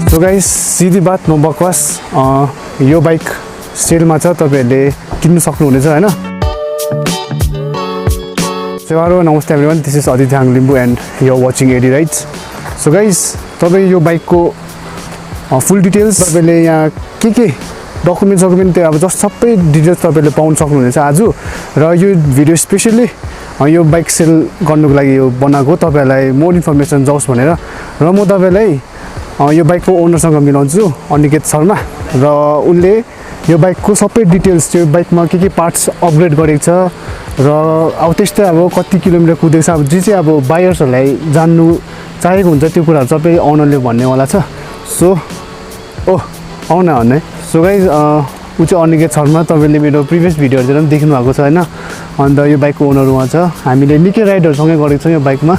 So guys सिधी बात no बकवास यो बाइक सेलमा छ तपाईहरुले किन्न सक्नुहुनेछ हैन सेवारो नमस्ते everyone this is Aditi Hanglimbu and you are watching AD rides so guys तपाई यो बाइकको फुल डिटेल्स तपाईले यहाँ के डकुमेन्ट अब जस्ट सबै डिटेल्स तपाईले पाउन सक्नुहुनेछ आज र यो भिडियो स्पेशली यो बाइक सेल गर्नुको लागि यो बनाएको तपाईलाई मोर इन्फर्मेसन जाओस् भनेर र म तपाईलाई यो बाइकको ओनरसँग मिलाउँछु अनिकेत शर्मा र उनले यो बाइकको सबै डिटेल्स यो बाइकमा के पार्ट्स अपग्रेड गरेको छ र अब त्यस्तै अब कति किलोमिटर कुदेको छ अब जे चाहिँ अब बायर्सहरुलाई जान्नु चाहेको हुन्छ त्यो कुराहरु सबै ओनरले भन्नेवाला छ सो आउन भन्ने सो गाइज उ चाहिँ अनिकेत शर्मा तपाईले मेरो प्रिभियस भिडियोहरुतिर पनि देख्नु भएको छ हैन अन्त यो बाइकको ओनर उहाँ छ हामीले निकै राइडहरुसँगै गरेको छौं यो बाइकमा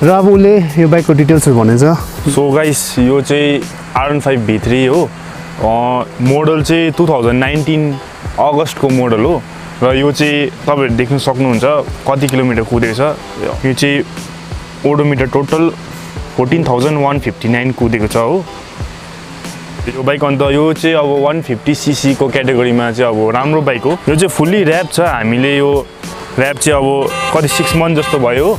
र अब उले यो बाइकको डिटेल्सहरु भनेछ सो गाइस यो चाहिँ R15 V3 हो मोडल चाहिँ 2019 अगस्टको मोडल हो र यो चाहिँ तपाईहरु देख्न सक्नुहुन्छ कति किलोमिटर कुदेको छ यो चाहिँ ओडोमिटर टोटल 14159 कुदेको छ हो यो बाइक अन्त यो चाहिँ अब 150 सीसी को क्याटेगोरीमा चाहिँ अब राम्रो बाइक हो यो चाहिँ फुल्ली र्याप छ हामीले यो र्याप चाहिँ अब कति 6 मन्थ जस्तो भयो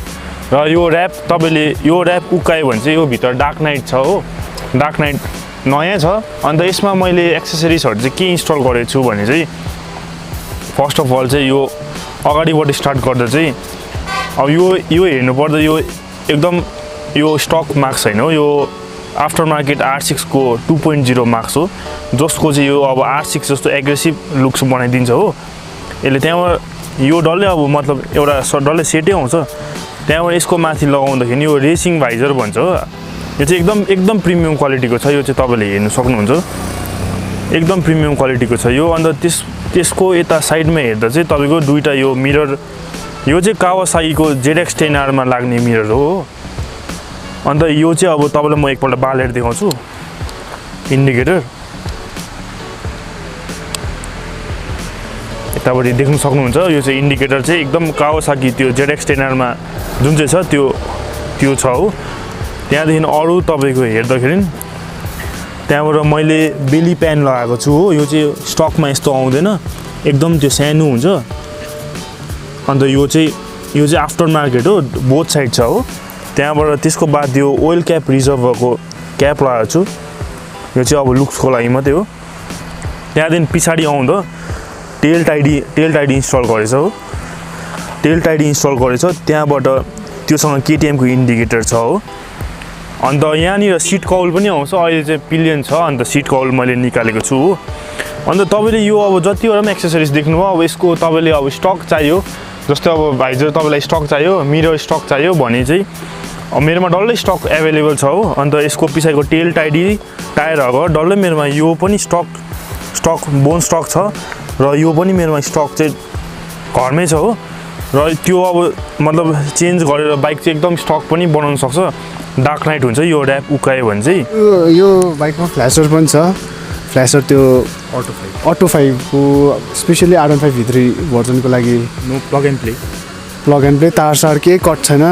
र यो र्याप तपाईले यो र्याप उकायो भने चाहिँ यो भित्र डार्क नाइट छ हो डार्क नाइट नयाँ छ अन्त यसमा मैले एक्सेसरिजहरु चाहिँ के इन्स्टल गरेको छु भने चाहिँ फर्स्ट अफ अल चाहिँ यो अगाडिबाट स्टार्ट गर्दा चाहिँ अब यो हेर्नु पर्दा यो एकदम यो स्टक मार्क्स हैन हो यो आफ्टर मार्केट R6 को 2.0 मार्क्स हो जसको चाहिँ यो अब R6 जस्तो एग्रेसिभ लुक्स बनाइदिन्छ हो यसले त्यहाँबाट यो डल्लै अब मतलब एउटा डल्लै सेटै आउँछ त्यहाँबाट यसको माथि लगाउँदाखेरि यो रेसिङ भाइजर भन्छ हो यो चाहिँ एकदम प्रिमियम क्वालिटीको छ यो चाहिँ तपाईले हेर्न सक्नुहुन्छ एकदम प्रिमियम क्वालिटीको छ यो अन्त त्यसको यता साइडमा हेर्दा चाहिँ तपाईको दुईटा यो मिरर यो चाहिँ कावासाकीको ZX10R मा लाग्ने मिरर हो अन्त यो चाहिँ अब तपाईलाई म एकपल्ट बालेर देखाउँछु इन्डिकेटर यताबाट देख्न सक्नुहुन्छ यो चाहिँ इन्डिकेटर चाहिँ एकदम कावासाकी त्यो ZX10R मा जुन चाहिँ छ त्यो छ हो त्यहाँदेखि अरु तपाईको हेर्दाखेरि त्यहाँबाट मैले बेली प्यान लगाएको छु हो यो चाहिँ स्टकमा यस्तो आउँदैन एकदम त्यो सानो हुन्छ अन्त यो चाहिँ आफ्टर मार्केट हो बोथ साइड छ हो त्यहाँबाट त्यसको बाद यो ओइल क्याप रिजर्भको क्याप लगाएको छु यो चाहिँ अब लुक्सको लागि मात्रै हो त्यहाँदेखि पछाडी आउँदा टेल टाइडी इन्स्टल गरेछ हो टेल टाइडी इन्स्टल गरेछ त्यहाँबाट त्योसँग KTM को इन्डिकेटर छ हो अन्त यहाँनिर सिट कौल पनि आउँछ अहिले चाहिँ पिलियन छ अन्त सिट कौल मैले निकालेको छु हो अन्त तपाईले यो अब जतिवटा पनि एक्सेसरिज देख्नुभयो अब यसको तपाईले अब स्टक चाहियो जस्तै अब भाइजर तपाईलाई स्टक चाहियो मिरर स्टक चाहियो भने चाहिँ मेरोमा डल्लै स्टक एभाइलेबल छ हो अन्त यसको पछाडिको टेल टाइडी टायरहरु डल्लै मेरोमा यो पनि स्टक बोन स्टक छ र यो पनि मेरोमा स्टक चाहिँ घरमै छ हो र त्यो अब मतलब चेन्ज गरेर बाइक चाहिँ एकदम स्टक पनि बनाउन सक्छ डार्क नाइट हुन्छ यो र्याप उकायो भने चाहिँ यो बाइकमा फ्ल्यासर पनि छ फ्ल्यासर त्यो अटो 5 को स्पेशली R15 V3 भर्जनको लागि नो प्लग एन्ड प्ले तारसार केही कट छैन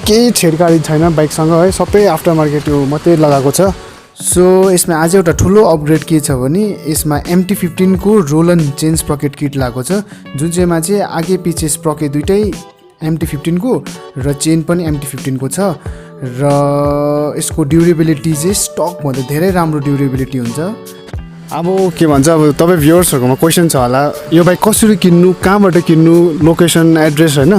केही छेडकाडी छैन बाइकसँग है सबै आफ्टर मार्केट यो मात्रै लगाएको छ सो यसमा आज एउटा ठुलो अपग्रेड के छ भने यसमा MT15 को रोल एन्ड चेन्ज स्प्रकेट किट लागेको छ जुन चाहिँमा चाहिँ आगे पछि स्प्रकेट दुईटै MT15 को र चेन पनि MT15 को छ र यसको ड्युरेबिलिटी चाहिँ स्टक भन्दा धेरै राम्रो ड्युरेबिलिटी हुन्छ अब के भन्छ अब तपाई भ्युअर्सहरुकोमा क्वेशन छ होला यो बाइक कसरी किन्नु कहाँबाट किन्नु लोकेसन एड्रेस हैन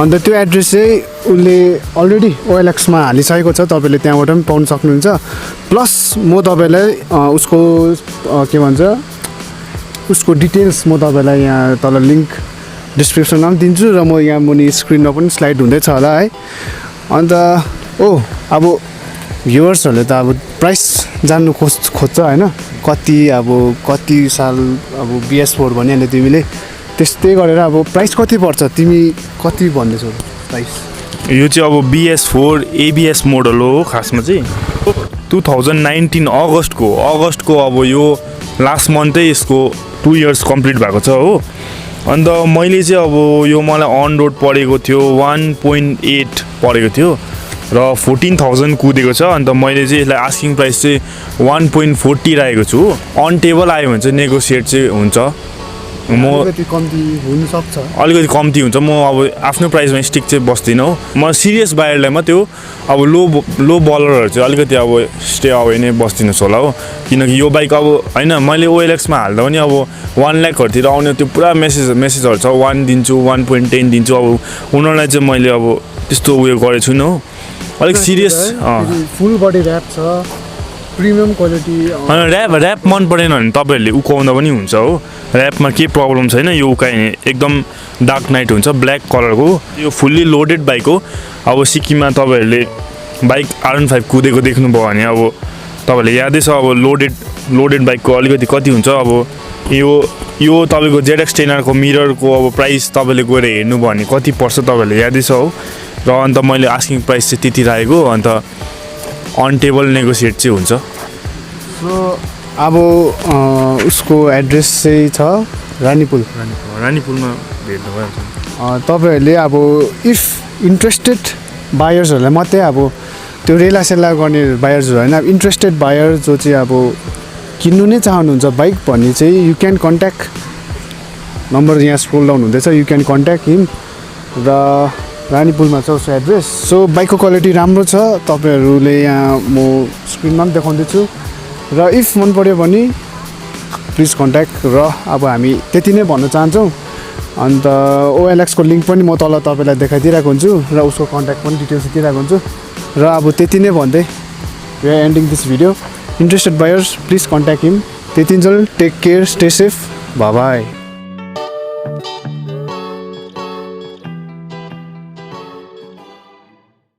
अन्त त्यो एड्रेस चाहिँ उले अलरेडी OLX मा हालिसकेको छ तपाईले त्यहाँबाट पनि पाउन सक्नुहुन्छ प्लस म तपाईलाई उसको के भन्छ उसको डिटेल्स म तपाईलाई यहाँ तल लिंक डिस्क्रिप्सनमा पनि दिन्छु र म यहाँ मुनि स्क्रिनमा पनि स्लाइड हुँदै छ होला है अन्त अब भ्युअर्सहरुले त अब प्राइस जान्नु खोज्छ हैन कति साल अब BS4 भनिहाल्यो तिमीले त्यस्तै गरेर अब प्राइस कति पर्छ तिमी कति भन्दैछौ प्राइस यो चाहिँ अब BS4 ABS मोडल हो खासमा चाहिँ 2019 अगस्टको अब यो लास्ट मन्थै यसको 2 इयर्स कम्प्लिट भएको छ हो अन्त मैले चाहिँ अब यो मलाई अन रोड परेको थियो 1.8 परेको थियो र 14,000 कुदेको छ। अन्त मैले चाहिँ यसलाई आस्किङ प्राइस चाहिँ 1.40 राखेको छु। अन टेबल आयो भने चाहिँ नेगोसिएट चाहिँ हुन्छ, म अलिकति कम्ती हुनसक्छ, अलिकति कम्ती हुन्छ। म अब आफ्नो प्राइसमा स्टिक चाहिँ बस्दिनँ हो। म सिरियस बायरलाई मात्रै हो, अब लो बलरहरू चाहिँ अलिकति अब स्टे अवे नै बस्दिनुहोस् होला हो। किनकि यो बाइक अब होइन मैले OLX-मा हाल्दा पनि अब 1 लाखहरूतिर आउने त्यो पुरा मेसेजहरू छ, 1 दिन्छु 1.10 दिन्छु। अब उनीहरूलाई चाहिँ मैले अब त्यस्तो उयो गरेको छुइनँ हो। अलिक सिरियस फुल बडी ऱ्याप छ, प्रिमियम क्वालिटी। ऱ्याप मन परेन भने तपाईँहरूले उकाउँदा पनि हुन्छ हो। ऱ्यापमा केही प्रब्लम छैन, यो उकाइने एकदम डार्क नाइट हुन्छ, ब्ल्याक कलरको। यो फुल्ली लोडेड बाइक हो। अब सिक्किममा तपाईँहरूले बाइक R15 कुदेको देख्नुभयो भने अब तपाईँहरूले यादै छ अब लोडेड बाइकको अलिकति कति हुन्छ। अब यो तपाईँको ZX10R को मिररको अब प्राइस तपाईँले गएर हेर्नुभयो भने कति पर्छ तपाईँहरूले यादै छ हो। र अन्त मैले आस्किङ प्राइस चाहिँ त्यति राखेको, अन्त अन टेबल नेगोसिएट चाहिँ हुन्छ। सो अब उसको एड्रेस चाहिँ छ रानीपुलमा भेट्नु भइहाल्छ। तपाईँहरूले अब इफ इन्ट्रेस्टेड बायर्सहरूलाई मात्रै अब त्यो रेलासेला गर्ने बायर्सहरू होइन, अब इन्ट्रेस्टेड बायर जो चाहिँ अब किन्नु नै चाहनुहुन्छ बाइक भन्ने चाहिँ यु क्यान कन्ट्याक्ट नम्बर यहाँ स्क्रोल डाउन हुँदैछ, यु क्यान कन्ट्याक्ट हिम। र रानीपुलमा छ उसको एड्रेस। सो बाइकको क्वालिटी राम्रो छ, तपाईँहरूले यहाँ म स्क्रिनमा पनि देखाउँदैछु। र इफ मन पऱ्यो भने प्लिज कन्ट्याक्ट। र अब हामी त्यति नै भन्न चाहन्छौँ। अन्त OLX को लिङ्क पनि म तल तपाईँलाई देखाइदिइरहेको हुन्छु र उसको कन्ट्याक्ट पनि डिटेल्स दिइरहेको हुन्छु। र अब त्यति नै भन्दै we are ending this video. Interested buyers please contact him. त्यतिन्जेल take care, stay safe, bye by.